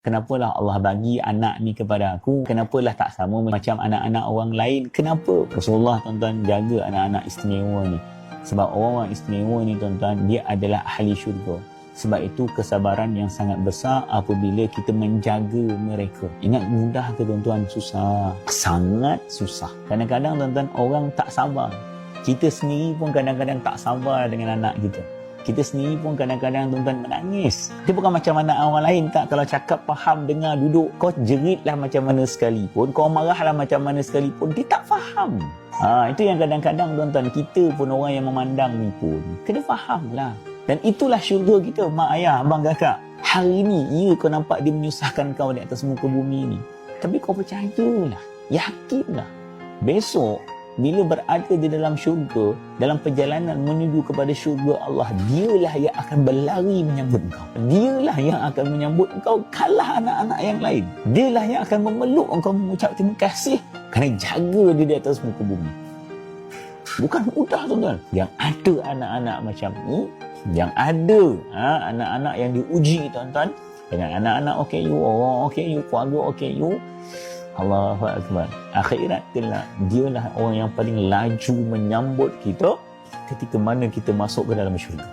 Kenapalah Allah bagi anak ni kepada aku? Kenapalah tak sama macam anak-anak orang lain? Kenapa? Rasulullah tuan-tuan jaga anak-anak istimewa ni. Sebab orang-orang istimewa ni tuan-tuan, dia adalah ahli syurga. Sebab itu kesabaran yang sangat besar apabila kita menjaga mereka. Ingat, mudah ke tuan-tuan? Susah. Sangat susah. Kadang-kadang tuan-tuan, orang tak sabar. Kita sendiri pun kadang-kadang tak sabar dengan anak kita. Kita sendiri pun kadang-kadang tuan-tuan menangis. Dia bukan macam anak orang lain tak. Kalau cakap faham, dengar, duduk, kau jeritlah macam mana sekalipun, kau marahlah macam mana sekalipun, dia tak faham. Itu yang kadang-kadang tuan-tuan, kita pun orang yang memandang ni pun kena fahamlah. Dan itulah syurga kita, mak ayah, abang kakak. Hari ni, ya kau nampak dia menyusahkan kau di atas muka bumi ni. Tapi kau percayalah, yakinlah. Besok, bila berada di dalam syurga, dalam perjalanan menuju kepada syurga Allah, dialah yang akan berlari menyambut engkau. Dialah yang akan menyambut engkau kalah anak-anak yang lain. Dialah yang akan memeluk engkau, mengucap terima kasih kerana jaga dia di atas muka bumi. Bukan mudah tuan-tuan. Yang ada anak-anak macam ni, yang ada anak-anak yang diuji tuan-tuan, dengan anak-anak OKU, orang OKU, keluarga OKU, Allahu Akbar. Akhirat kelak, dialah orang yang paling laju menyambut kita ketika mana kita masuk ke dalam syurga.